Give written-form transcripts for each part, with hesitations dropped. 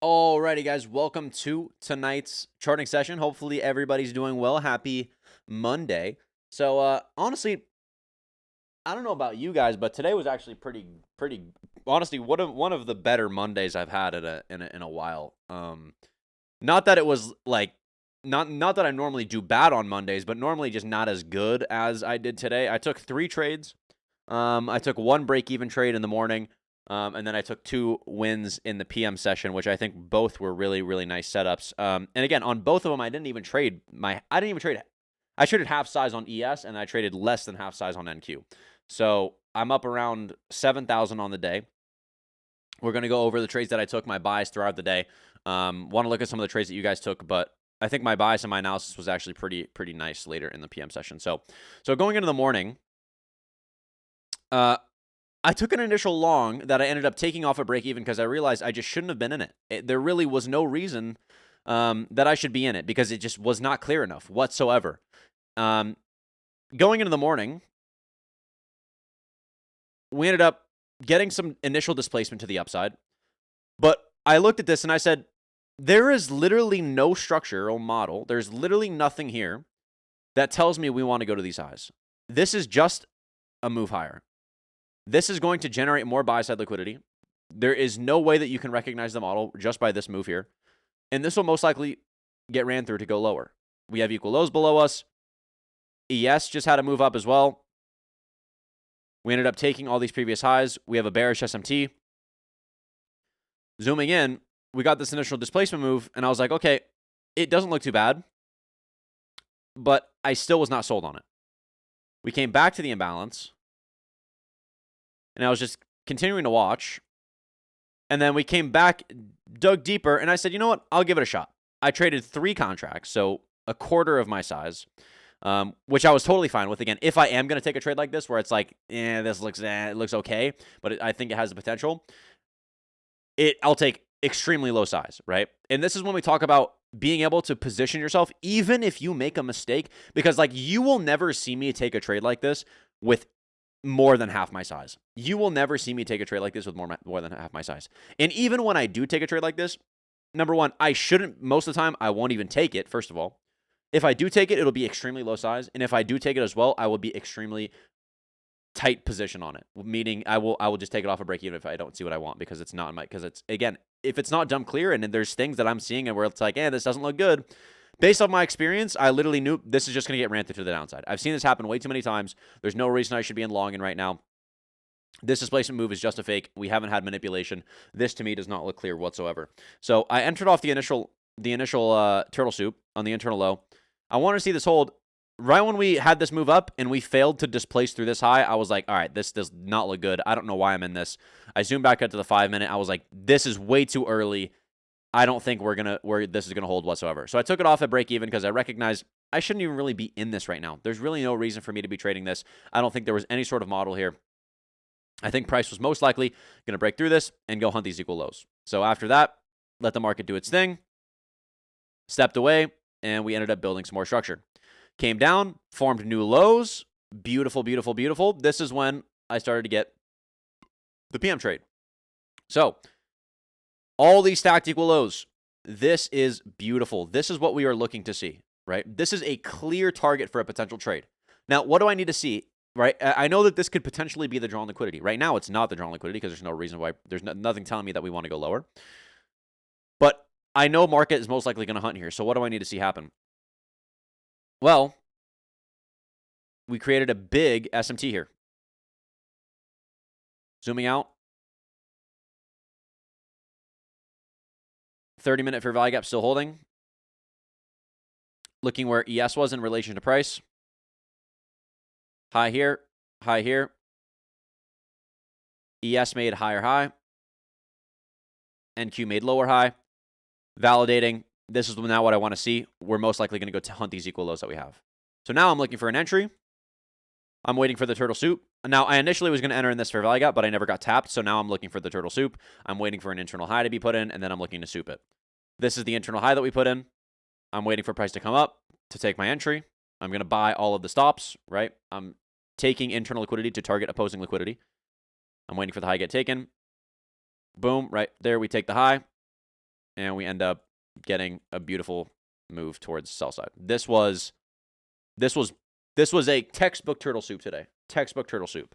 Alrighty, guys, welcome to tonight's charting session. Hopefully, everybody's doing well. Happy Monday. So, honestly, I don't know about you guys, but today was actually pretty. Honestly, one of the better Mondays I've had in a while. Not that it was like not that I normally do bad on Mondays, but normally just not as good as I did today. I took 3 trades. I took one break-even trade in the morning, and then I took 2 wins in the PM session, which I think both were really, really nice setups. And again, on both of them, I didn't even trade. I traded half size on ES, and I traded less than half size on NQ. So I'm up around 7,000 on the day. We're going to go over the trades that I took, my buys throughout the day. Want to look at some of the trades that you guys took, but I think my bias and my analysis was actually pretty nice later in the PM session. So going into the morning, I took an initial long that I ended up taking off a break even because I realized I just shouldn't have been in it. There really was no reason that I should be in it because it just was not clear enough whatsoever. Going into the morning, we ended up getting some initial displacement to the upside. But I looked at this and I said, there is literally no structural model. There's literally nothing here that tells me we want to go to these highs. This is just a move higher. This is going to generate more buy-side liquidity. There is no way that you can recognize the model just by this move here. And this will most likely get ran through to go lower. We have equal lows below us. ES just had a move up as well. We ended up taking all these previous highs. We have a bearish SMT. Zooming in, we got this initial displacement move, and I was like, okay, it doesn't look too bad, but I still was not sold on it. We came back to the imbalance, and I was just continuing to watch. And then we came back, dug deeper, and I said, you know what? I'll give it a shot. I traded 3 contracts, so a quarter of my size, which I was totally fine with. Again, if I am going to take a trade like this where it's like, this looks, it looks okay, but I think it has the potential, I'll take extremely low size, right? And this is when we talk about being able to position yourself, even if you make a mistake, because like you will never see me take a trade like this with more than half my size. You will never see me take a trade like this with more than half my size. And even when I do take a trade like this, number one, I shouldn't, most of the time, I won't even take it, first of all. If I do take it, it'll be extremely low size. And if I do take it as well, I will be extremely tight position on it, meaning I will just take it off a break even if I don't see what I want because it's not because it's, again, if it's not dumb clear and there's things that I'm seeing and where it's like, this doesn't look good. Based on my experience, I literally knew this is just going to get ran through to the downside. I've seen this happen way too many times. There's no reason I should be in long in right now. This displacement move is just a fake. We haven't had manipulation. This, to me, does not look clear whatsoever. So I entered off the initial turtle soup on the internal low. I wanted to see this hold. Right when we had this move up and we failed to displace through this high, I was like, all right, this does not look good. I don't know why I'm in this. I zoomed back up to the 5-minute. I was like, this is way too early. I don't think this is gonna hold whatsoever. So I took it off at break even because I recognized I shouldn't even really be in this right now. There's really no reason for me to be trading this. I don't think there was any sort of model here. I think price was most likely gonna break through this and go hunt these equal lows. So after that, let the market do its thing. Stepped away, and we ended up building some more structure. Came down, formed new lows. Beautiful, beautiful, beautiful. This is when I started to get the PM trade. So all these stacked equal lows. This is beautiful. This is what we are looking to see, right? This is a clear target for a potential trade. Now, what do I need to see, right? I know that this could potentially be the drawn liquidity. Right now, it's not the drawn liquidity because there's no reason why. There's nothing telling me that we want to go lower. But I know market is most likely going to hunt here. So what do I need to see happen? Well, we created a big SMT here. Zooming out. 30-minute fair value gap still holding. Looking where ES was in relation to price. High here. High here. ES made higher high. NQ made lower high. Validating. This is now what I want to see. We're most likely going to go to hunt these equal lows that we have. So now I'm looking for an entry. I'm waiting for the turtle soup. Now, I initially was going to enter in this fair value gap, but I never got tapped. So now I'm looking for the turtle soup. I'm waiting for an internal high to be put in, and then I'm looking to soup it. This is the internal high that we put in. I'm waiting for price to come up to take my entry. I'm going to buy all of the stops, right? I'm taking internal liquidity to target opposing liquidity. I'm waiting for the high to get taken. Boom, right there we take the high. and we end up getting a beautiful move towards sell side. This was a textbook turtle soup today. Textbook turtle soup.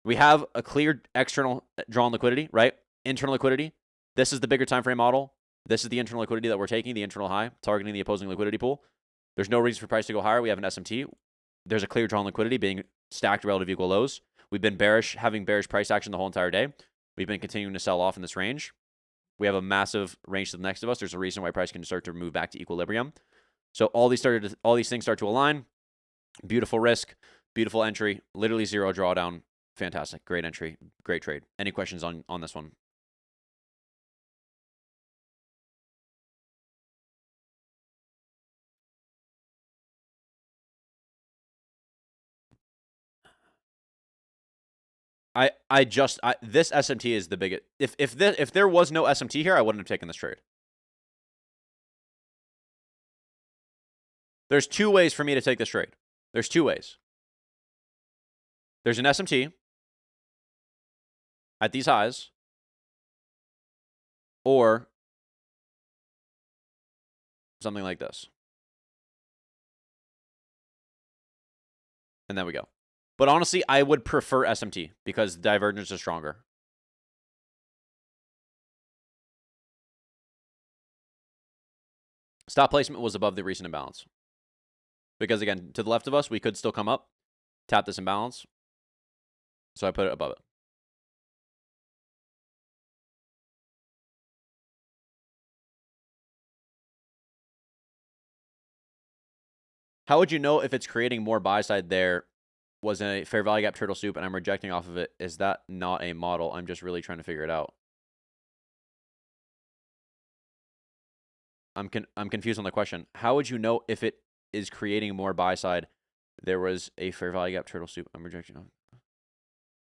We have a clear external drawn liquidity, right? Internal liquidity. This is the bigger time frame model. This is the internal liquidity that we're taking, the internal high, targeting the opposing liquidity pool. There's no reason for price to go higher. We have an SMT. There's a clear drawn liquidity being stacked relative equal lows. We've been bearish, having bearish price action the whole entire day. We've been continuing to sell off in this range. We have a massive range to the next of us. There's a reason why price can start to move back to equilibrium. So all these things start to align. Beautiful risk, beautiful entry, literally zero drawdown. Fantastic. Great entry, great trade. Any questions on this one? This SMT is the biggest. If there was no SMT here, I wouldn't have taken this trade. There's two ways for me to take this trade. There's two ways. There's an SMT at these highs, or something like this. And there we go. But honestly, I would prefer SMT because divergence is stronger. Stop placement was above the recent imbalance. Because again, to the left of us, we could still come up, tap this imbalance. So I put it above it. How would you know if it's creating more buy side there was a fair value gap turtle soup and I'm rejecting off of it? Is that not a model? I'm just really trying to figure it out. I'm confused on the question. How would you know if it is creating more buy side? There was a fair value gap turtle soup. I'm rejecting off.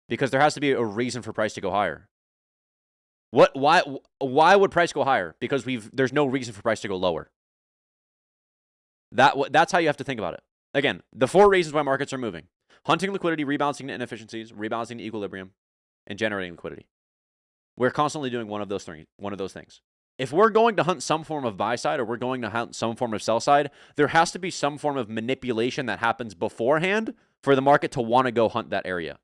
Because there has to be a reason for price to go higher. Why would price go higher? Because there's no reason for price to go lower. That's how you have to think about it. Again, the four reasons why markets are moving: hunting liquidity, rebalancing to inefficiencies, rebalancing to equilibrium, and generating liquidity. We're constantly doing one of those things. If we're going to hunt some form of buy side or we're going to hunt some form of sell side, there has to be some form of manipulation that happens beforehand for the market to want to go hunt that area.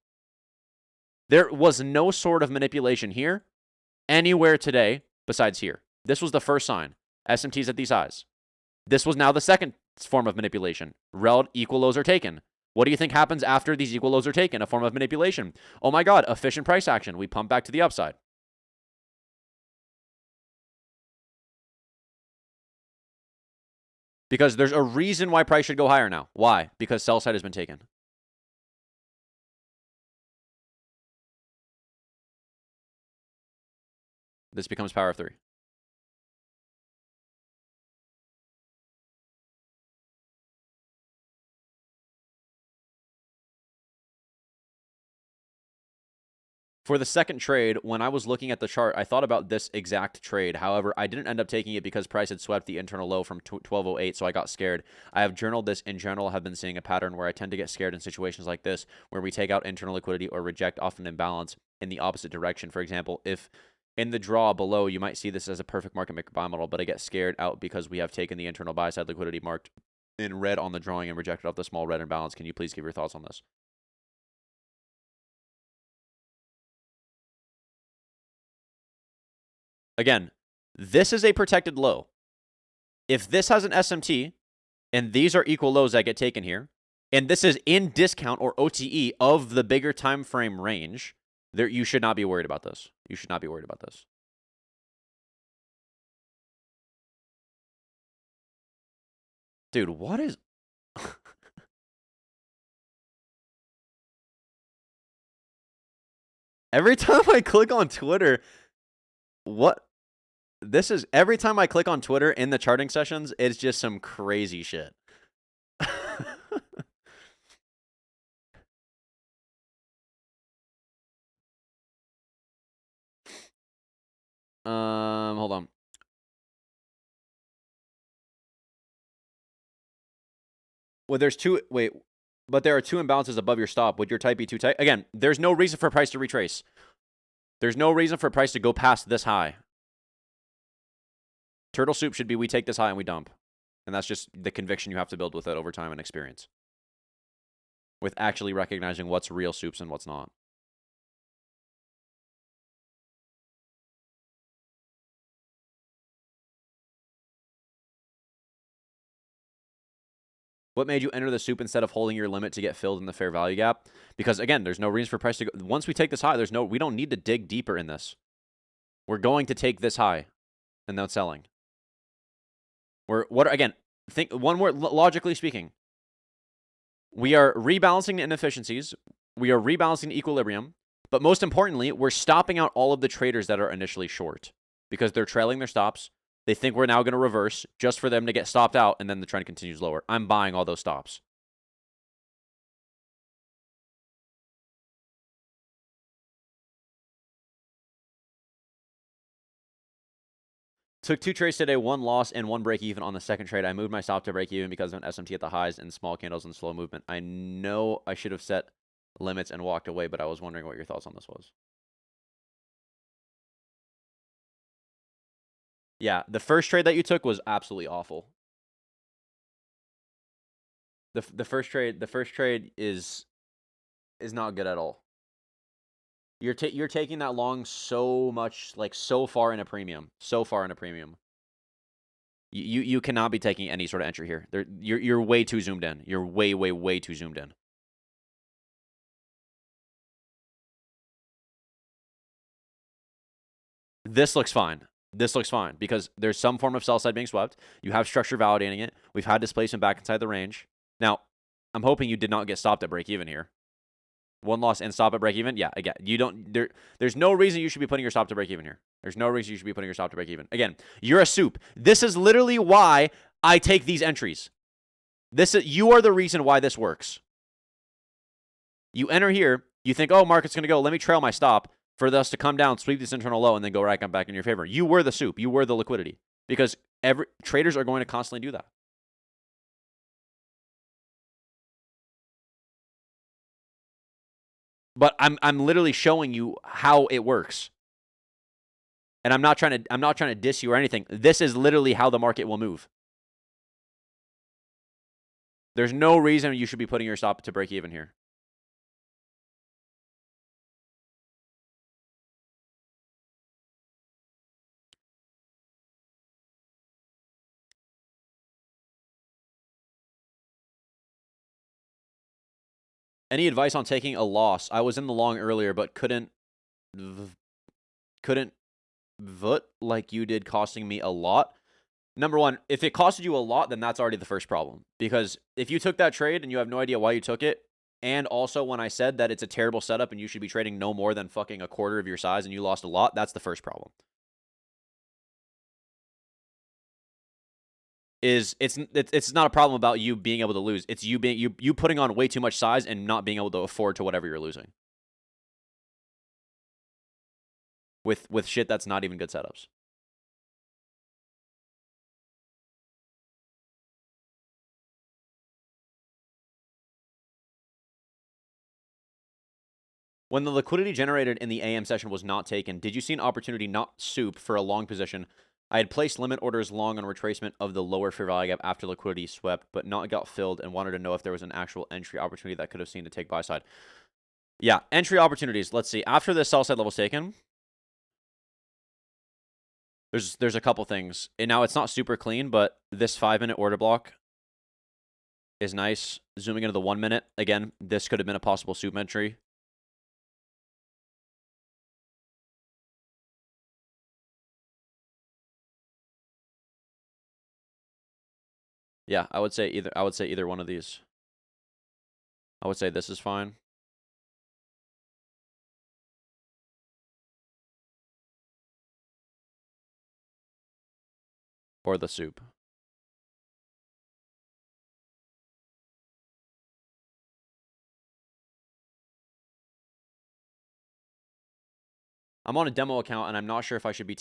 There was no sort of manipulation here, anywhere today, besides here. This was the first sign. SMTs at these highs. This was now the second form of manipulation. Rel equal lows are taken. What do you think happens after these equal lows are taken? A form of manipulation. Oh my God, efficient price action. We pump back to the upside. Because there's a reason why price should go higher now. Why? Because sell side has been taken. This becomes power of three. For the second trade, when I was looking at the chart, I thought about this exact trade. However, I didn't end up taking it because price had swept the internal low from 1208, so I got scared. I have journaled this in general, have been seeing a pattern where I tend to get scared in situations like this, where we take out internal liquidity or reject off an imbalance in the opposite direction. For example, if in the draw below, you might see this as a perfect market maker buy model, but I get scared out because we have taken the internal buy side liquidity marked in red on the drawing and rejected off the small red imbalance. Can you please give your thoughts on this? Again, this is a protected low. If this has an SMT, and these are equal lows that get taken here, and this is in discount or OTE of the bigger time frame range, you should not be worried about this. You should not be worried about this. Dude, what is... Every time I click on Twitter, every time I click on Twitter in the charting sessions, it's just some crazy shit. Hold on. Well, but there are two imbalances above your stop. Would your type be too tight? Again, there's no reason for price to retrace. There's no reason for price to go past this high. Turtle soup should be we take this high and we dump. And that's just the conviction you have to build with it over time and experience. With actually recognizing what's real soups and what's not. What made you enter the soup instead of holding your limit to get filled in the fair value gap? Because again, there's no reason for price to go. Once we take this high, we don't need to dig deeper in this. We're going to take this high and then selling. Think one more, logically speaking. We are rebalancing the inefficiencies. We are rebalancing the equilibrium. But most importantly, we're stopping out all of the traders that are initially short because they're trailing their stops. They think we're now going to reverse just for them to get stopped out, and then the trend continues lower. I'm buying all those stops. Took 2 trades today, 1 loss and 1 break even on the second trade. I moved my stop to break even because of an SMT at the highs and small candles and slow movement. I know I should have set limits and walked away, but I was wondering what your thoughts on this was. Yeah, the first trade that you took was absolutely awful. The first trade is not good at all. You're taking that long so much, like so far in a premium. You cannot be taking any sort of entry here. You're way too zoomed in. You're way too zoomed in. This looks fine. Because there's some form of sell side being swept. You have structure validating it. We've had displacement back inside the range. Now, I'm hoping you did not get stopped at break even here. 1 loss and stop at break even. Yeah, again, there's no reason you should be putting your stop to break even here. There's no reason you should be putting your stop to break even. Again, you're a soup. This is literally why I take these entries. You are the reason why this works. You enter here, you think, oh, market's going to go. Let me trail my stop for us to come down, sweep this internal low, and then go right back in your favor. You were the soup. You were the liquidity. Because traders are going to constantly do that. But I'm literally showing you how it works. And I'm not trying to diss you or anything. This is literally how the market will move. There's no reason you should be putting your stop to break even here. Any advice on taking a loss? I was in the long earlier, but couldn't vote like you did, costing me a lot. Number one, if it costed you a lot, then that's already the first problem. Because if you took that trade and you have no idea why you took it, and also when I said that it's a terrible setup and you should be trading no more than fucking a quarter of your size and you lost a lot, that's the first problem. It's not a problem about you being able to lose. It's you putting on way too much size and not being able to afford to whatever you're losing. With shit that's not even good setups. When the liquidity generated in the AM session was not taken, did you see an opportunity not soup for a long position? I had placed limit orders long on retracement of the lower fair value gap after liquidity swept, but not got filled, and wanted to know if there was an actual entry opportunity that could have seen to take buy side. Yeah, entry opportunities. Let's see. After the sell side level's taken, there's a couple things. And now it's not super clean, but this 5-minute order block is nice. Zooming into the 1 minute, again, this could have been a possible soup entry. Yeah, I would say either one of these. I would say this is fine. Or the soup. I'm on a demo account and I'm not sure if I should be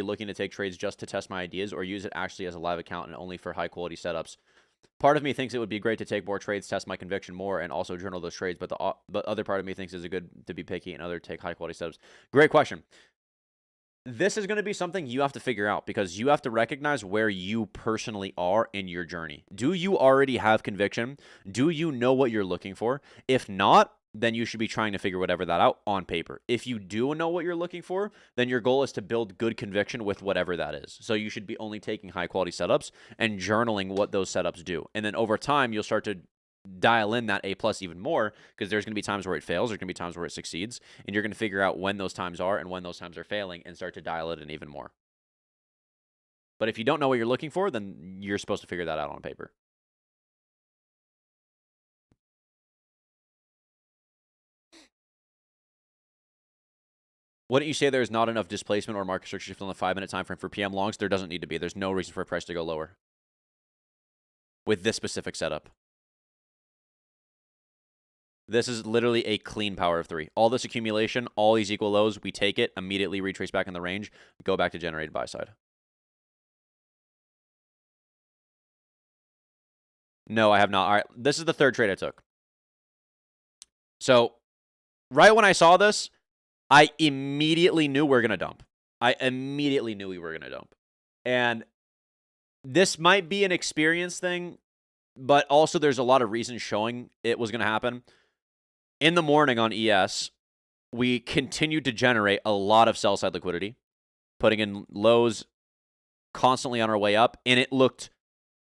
looking to take trades just to test my ideas or use it actually as a live account and only for high quality setups. Part of me thinks it would be great to take more trades, test my conviction more, and also journal those trades. But the other part of me thinks it's good to be picky and other take high quality setups. Great question. this is going to be something you have to figure out because you have to recognize where you personally are in your journey. Do you already have conviction? Do you know what you're looking for? If not, then you should be trying to figure whatever that out on paper. If you do know what you're looking for, then your goal is to build good conviction with whatever that is. So you should be only taking high quality setups and journaling what those setups do. And then over time, you'll start to dial in that A+ even more because there's going to be times where it fails, there's going to be times where it succeeds, and you're going to figure out when those times are and when those times are failing and start to dial it in even more. But if you don't know what you're looking for, then you're supposed to figure that out on paper. Wouldn't you say there's not enough displacement or market structure shift on the 5-minute time frame for PM longs? There doesn't need to be. There's no reason for a price to go lower with this specific setup. This is literally a clean power of 3. All this accumulation, all these equal lows, we take it, immediately retrace back in the range, go back to generated buy side. No, I have not. All right, this is the third trade I took. So right when I saw this, I immediately knew we were going to dump. I immediately knew we were going to dump. And this might be an experience thing, but also there's a lot of reasons showing it was going to happen. In the morning on ES, we continued to generate a lot of sell-side liquidity, putting in lows constantly on our way up, and it looked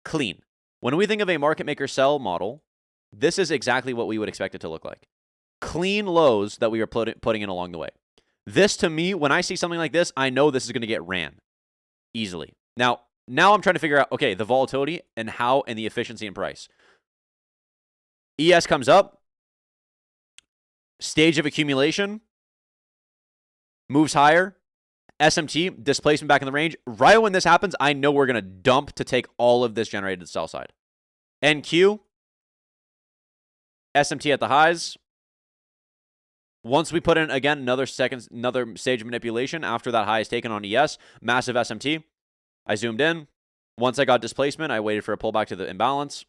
clean. When we think of a market maker sell model, this is exactly what we would expect it to look like. Clean lows that we were putting in along the way. This, to me, when I see something like this, I know this is going to get ran easily. Now I'm trying to figure out, okay, the volatility and how and the efficiency and price. ES comes up. Stage of accumulation. Moves higher. SMT, displacement back in the range. Right when this happens, I know we're going to dump to take all of this generated sell side. NQ. SMT at the highs. Once we put in, again, another stage of manipulation after that high is taken on ES, massive SMT. I zoomed in. Once I got displacement, I waited for a pullback to the imbalance.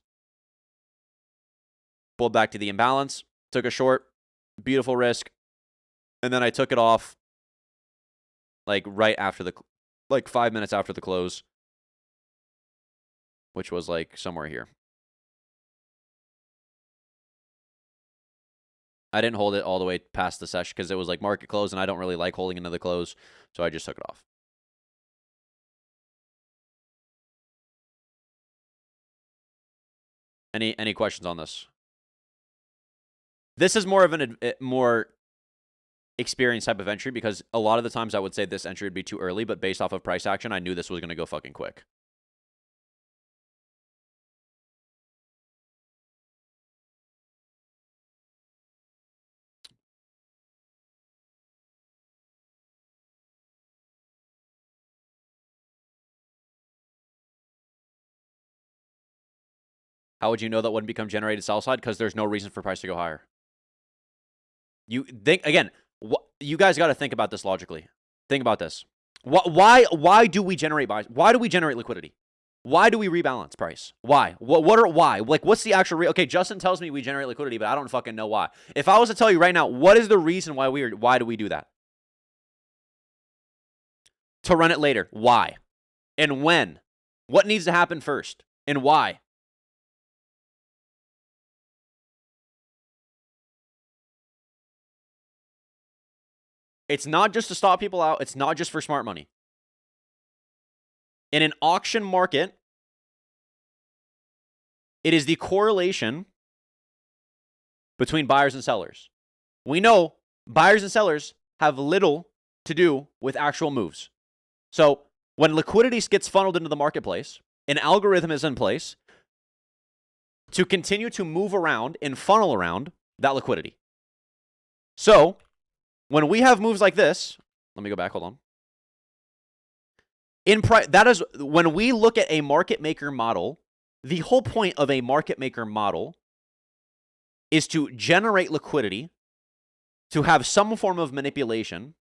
Pulled back to the imbalance. Took a short. Beautiful risk. And then I took it off like right after 5 minutes after the close, which was like somewhere here. I didn't hold it all the way past the session because it was like market close and I don't really like holding into the close, so I just took it off. Any questions on this? This is more of a more experienced type of entry because a lot of the times I would say this entry would be too early, but based off of price action, I knew this was going to go fucking quick. How would you know that wouldn't become generated sell side? Because there's no reason for price to go higher. You think, again, you guys got to think about this logically. Think about this. Why do we generate buys? Why do we generate liquidity? Why do we rebalance price? Why? Why? Like, what's the actual okay, Justin tells me we generate liquidity, but I don't fucking know why. If I was to tell you right now, what is the reason why do we do that? To run it later. Why? And when? What needs to happen first? And why? It's not just to stop people out. It's not just for smart money. In an auction market, it is the correlation between buyers and sellers. We know buyers and sellers have little to do with actual moves. So when liquidity gets funneled into the marketplace, an algorithm is in place to continue to move around and funnel around that liquidity. So when we have moves like this, let me go back, hold on. That is when we look at a market maker model, the whole point of a market maker model is to generate liquidity, to have some form of manipulation,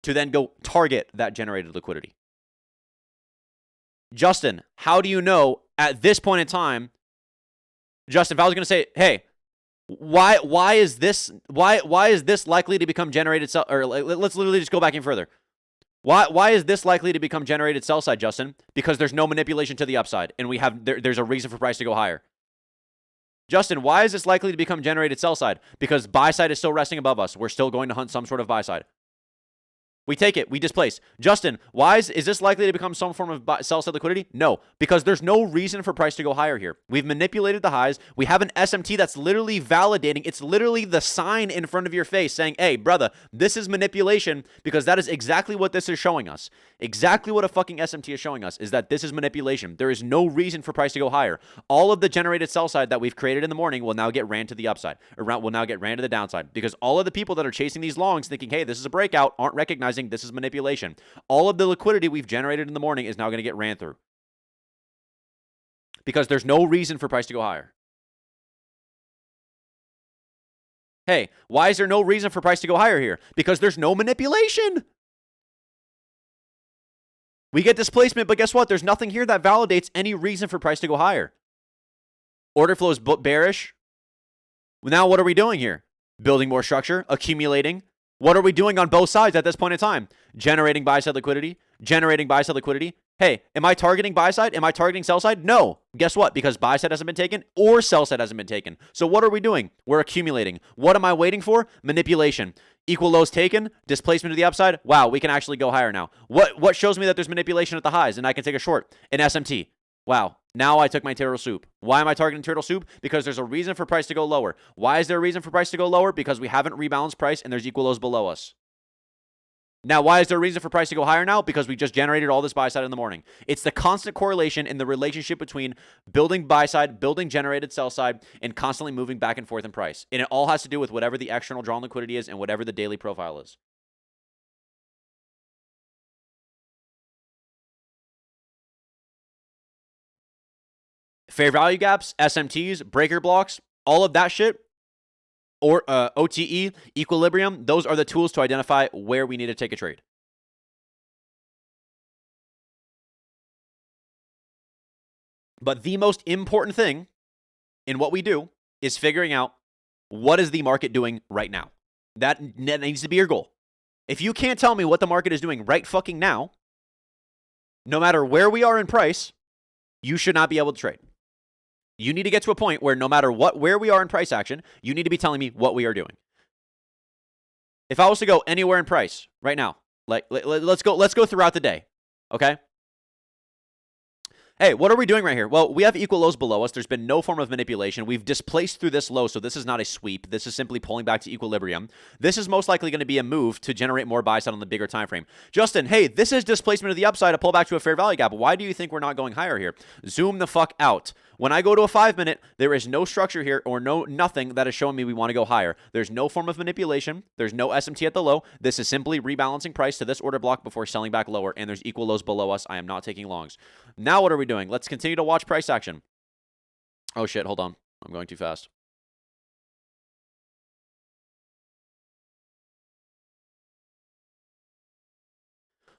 to then go target that generated liquidity. Justin, how do you know at this point in time, Justin, if I was going to say, hey, why is this likely to become generated? Or let's literally just go back in further. Why is this likely to become generated sell side, Justin? Because there's no manipulation to the upside, and there's a reason for price to go higher. Justin, why is this likely to become generated sell side? Because buy side is still resting above us. We're still going to hunt some sort of buy side. We take it. We displace. Justin, why is this likely to become some form of sell side liquidity? No, because there's no reason for price to go higher here. We've manipulated the highs. We have an SMT that's literally validating. It's literally the sign in front of your face saying, hey, brother, this is manipulation, because that is exactly what this is showing us. Exactly what a fucking SMT is showing us is that this is manipulation. There is no reason for price to go higher. All of the generated sell side that we've created in the morning will now get ran to the upside, or will now get ran to the downside, because all of the people that are chasing these longs thinking, hey, this is a breakout, aren't recognizing this is manipulation. All of the liquidity we've generated in the morning is now going to get ran through, because there's no reason for price to go higher. Hey, why is there no reason for price to go higher here? Because there's no manipulation. We get displacement, but guess what? There's nothing here that validates any reason for price to go higher. Order flow is bearish. Now what are we doing here? Building more structure, accumulating. What are we doing on both sides at this point in time? Generating buy-side liquidity, generating buy-side liquidity. Hey, am I targeting buy-side? Am I targeting sell-side? No. Guess what? Because buy-side hasn't been taken or sell-side hasn't been taken. So what are we doing? We're accumulating. What am I waiting for? Manipulation. Equal lows taken, displacement to the upside. Wow, we can actually go higher now. What shows me that there's manipulation at the highs and I can take a short? An SMT. Wow, now I took my turtle soup. Why am I targeting turtle soup? Because there's a reason for price to go lower. Why is there a reason for price to go lower? Because we haven't rebalanced price and there's equal lows below us. Now, why is there a reason for price to go higher now? Because we just generated all this buy side in the morning. It's the constant correlation in the relationship between building buy side, building generated sell side, and constantly moving back and forth in price. And it all has to do with whatever the external drawn liquidity is and whatever the daily profile is. Fair value gaps, SMTs, breaker blocks, all of that shit, or OTE, equilibrium, those are the tools to identify where we need to take a trade. But the most important thing in what we do is figuring out what is the market doing right now. That needs to be your goal. If you can't tell me what the market is doing right fucking now, no matter where we are in price, you should not be able to trade. You need to get to a point where no matter where we are in price action, you need to be telling me what we are doing. If I was to go anywhere in price right now, like let's go throughout the day, okay? Hey, what are we doing right here? Well, we have equal lows below us. There's been no form of manipulation. We've displaced through this low, so this is not a sweep. This is simply pulling back to equilibrium. This is most likely going to be a move to generate more buy side on the bigger time frame. Justin, hey, this is displacement to the upside, a pullback to a fair value gap. Why do you think we're not going higher here? Zoom the fuck out. When I go to a 5-minute, there is no structure here or nothing that is showing me we want to go higher. There's no form of manipulation. There's no SMT at the low. This is simply rebalancing price to this order block before selling back lower, and there's equal lows below us. I am not taking longs. Now what are we doing? Let's continue to watch price action. Oh shit, hold on. I'm going too fast.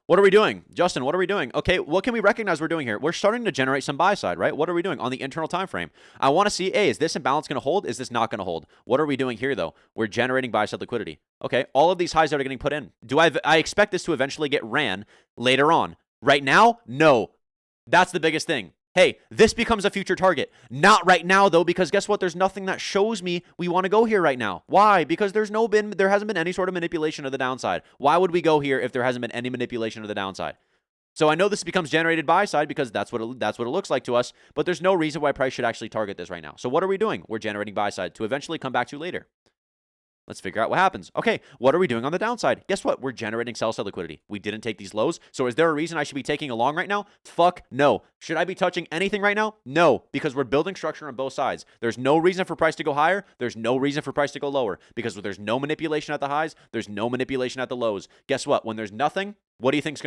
What are we doing? Justin, what are we doing? Okay, what can we recognize we're doing here? We're starting to generate some buy side, right? What are we doing on the internal time frame? I want to see, hey, is this imbalance going to hold? Is this not going to hold? What are we doing here, though? We're generating buy side liquidity. Okay, all of these highs that are getting put in. Do I expect this to eventually get ran later on? Right now? No. That's the biggest thing. Hey, this becomes a future target. Not right now, though, because guess what? There's nothing that shows me we want to go here right now. Why? Because there hasn't been any sort of manipulation of the downside. Why would we go here if there hasn't been any manipulation of the downside? So I know this becomes generated buy side because that's what it looks like to us, but there's no reason why price should actually target this right now. So what are we doing? We're generating buy side to eventually come back to later. Let's figure out what happens. Okay, what are we doing on the downside? Guess what? We're generating sell-side liquidity. We didn't take these lows. So is there a reason I should be taking a long right now? Fuck no. Should I be touching anything right now? No, because we're building structure on both sides. There's no reason for price to go higher. There's no reason for price to go lower because there's no manipulation at the highs. There's no manipulation at the lows. Guess what? When there's nothing, what do you think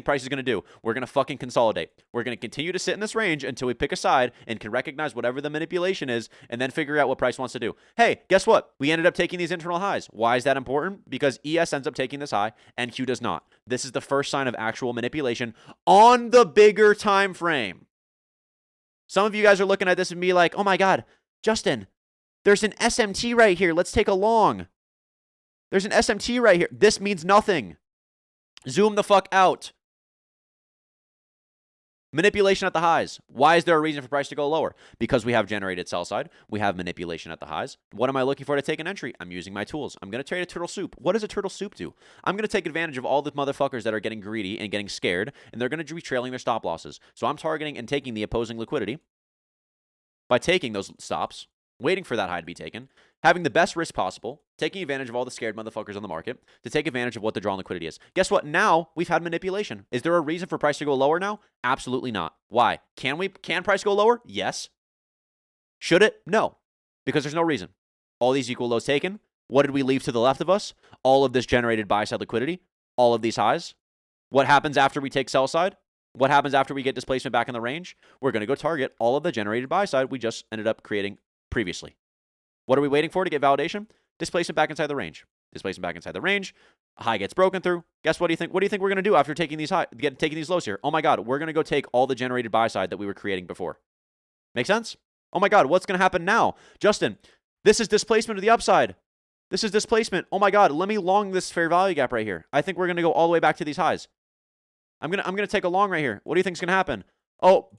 price is going to do? We're going to fucking consolidate. We're going to continue to sit in this range until we pick a side and can recognize whatever the manipulation is and then figure out what price wants to do. Hey, guess what? We ended up taking these internal highs. Why is that important? Because ES ends up taking this high and Q does not. This is the first sign of actual manipulation on the bigger time frame. Some of you guys are looking at this and be like, oh my God, Justin, there's an SMT right here. Let's take a long. There's an SMT right here. This means nothing. Zoom the fuck out. Manipulation at the highs. Why is there a reason for price to go lower? Because we have generated sell side. We have manipulation at the highs. What am I looking for to take an entry? I'm using my tools. I'm going to trade a turtle soup. What does a turtle soup do? I'm going to take advantage of all the motherfuckers that are getting greedy and getting scared, and they're going to be trailing their stop losses. So I'm targeting and taking the opposing liquidity by taking those stops, waiting for that high to be taken, having the best risk possible, taking advantage of all the scared motherfuckers on the market to take advantage of what the drawn liquidity is. Guess what? Now we've had manipulation. Is there a reason for price to go lower now? Absolutely not. Why? Can price go lower? Yes. Should it? No. Because there's no reason. All these equal lows taken. What did we leave to the left of us? All of this generated buy side liquidity. All of these highs. What happens after we take sell side? What happens after we get displacement back in the range? We're going to go target all of the generated buy side we just ended up creating previously. What are we waiting for to get validation? Displacement back inside the range. Displacement back inside the range. High gets broken through. Guess what do you think? What do you think we're going to do after taking these taking these lows here? Oh my God, we're going to go take all the generated buy side that we were creating before. Make sense? Oh my God, what's going to happen now? Justin, this is displacement to the upside. This is displacement. Oh my God, let me long this fair value gap right here. I think we're going to go all the way back to these highs. I'm gonna take a long right here. What do you think is going to happen? Oh,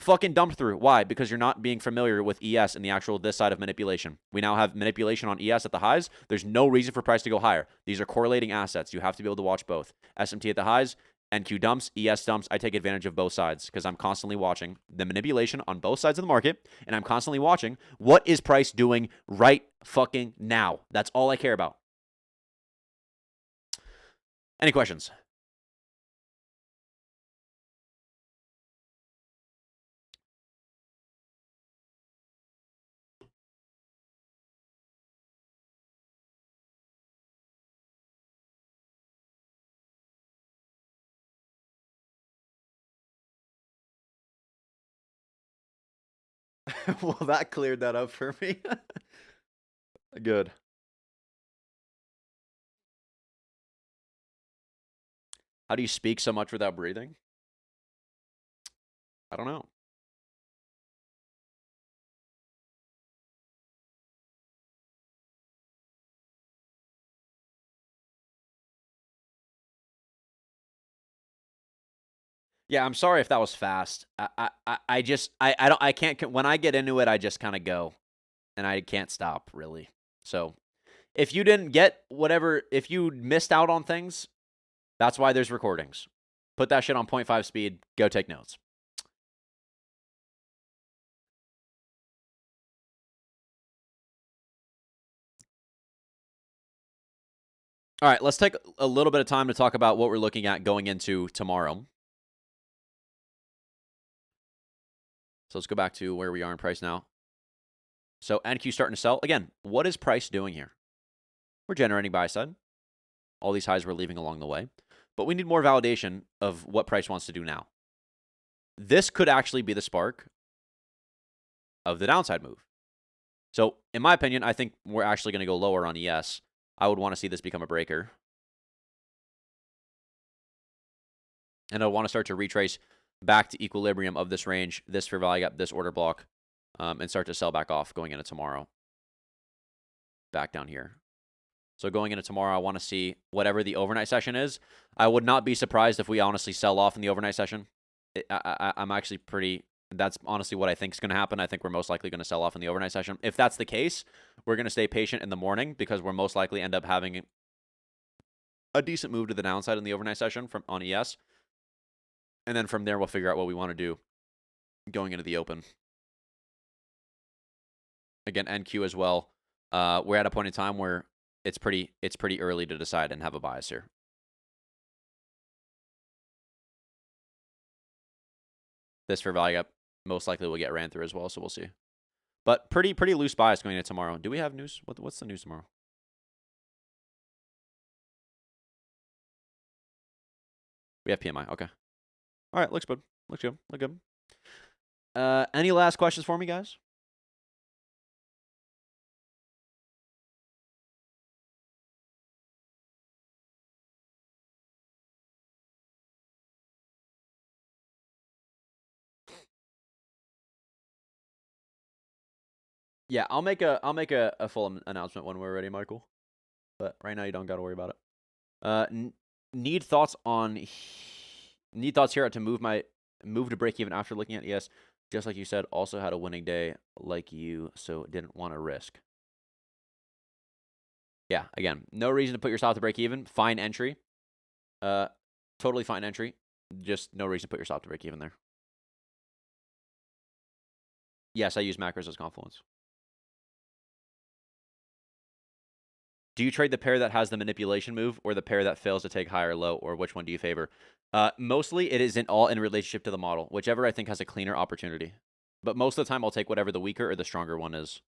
fucking dumped through. Why? Because you're not being familiar with ES and the actual this side of manipulation. We now have manipulation on ES at the highs. There's no reason for price to go higher. These are correlating assets. You have to be able to watch both. SMT at the highs, NQ dumps, ES dumps. I take advantage of both sides because I'm constantly watching the manipulation on both sides of the market, and I'm constantly watching what is price doing right fucking now. That's all I care about. Any questions? Well, that cleared that up for me. Good. How do you speak so much without breathing? I don't know. Yeah, I'm sorry if that was fast. I can't, when I get into it, I just kind of go and I can't stop really. So if you didn't get whatever, if you missed out on things, that's why there's recordings. Put that shit on 0.5 speed, go take notes. All right, let's take a little bit of time to talk about what we're looking at going into tomorrow. So let's go back to where we are in price now. So NQ starting to sell. Again, what is price doing here? We're generating buy side. All these highs we're leaving along the way. But we need more validation of what price wants to do now. This could actually be the spark of the downside move. So in my opinion, I think we're actually going to go lower on ES. I would want to see this become a breaker. And I want to start to retrace back to equilibrium of this range, this fair value gap, this order block, and start to sell back off going into tomorrow. Back down here. So going into tomorrow, I want to see whatever the overnight session is. I would not be surprised if we honestly sell off in the overnight session. I'm actually pretty... That's honestly what I think is going to happen. I think we're most likely going to sell off in the overnight session. If that's the case, we're going to stay patient in the morning because we're most likely end up having a decent move to the downside in the overnight session on ES. And then from there, we'll figure out what we want to do going into the open. Again, NQ as well. We're at a point in time where it's pretty early to decide and have a bias here. This fair value gap most likely will get ran through as well, so we'll see. But pretty loose bias going into tomorrow. Do we have news? What's the news tomorrow? We have PMI. Okay. All right, looks good. Looks good. Look good. Any last questions for me, guys? Yeah, I'll make a full announcement when we're ready, Michael. But right now you don't got to worry about it. Need thoughts here to move to break even after looking at ES. Just like you said, also had a winning day like you, so didn't want to risk. Yeah, again, no reason to put your stop to break even. Fine entry. Totally fine entry. Just no reason to put your stop to break even there. Yes, I use macros as Confluence. Do you trade the pair that has the manipulation move or the pair that fails to take high or low, or which one do you favor? Mostly it is all in relationship to the model, whichever I think has a cleaner opportunity. But most of the time I'll take whatever the weaker or the stronger one is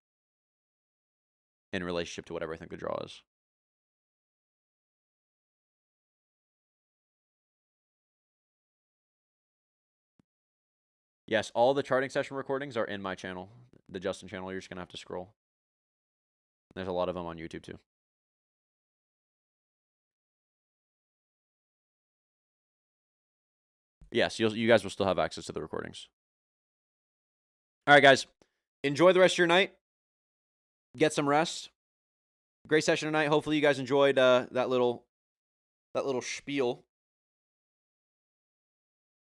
in relationship to whatever I think the draw is. Yes, all the charting session recordings are in my channel, the Justin channel. You're just going to have to scroll. There's a lot of them on YouTube too. Yes, you guys will still have access to the recordings. All right, guys. Enjoy the rest of your night. Get some rest. Great session tonight. Hopefully you guys enjoyed that little spiel.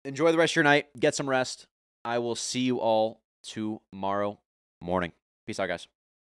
Enjoy the rest of your night. Get some rest. I will see you all tomorrow morning. Peace out, guys.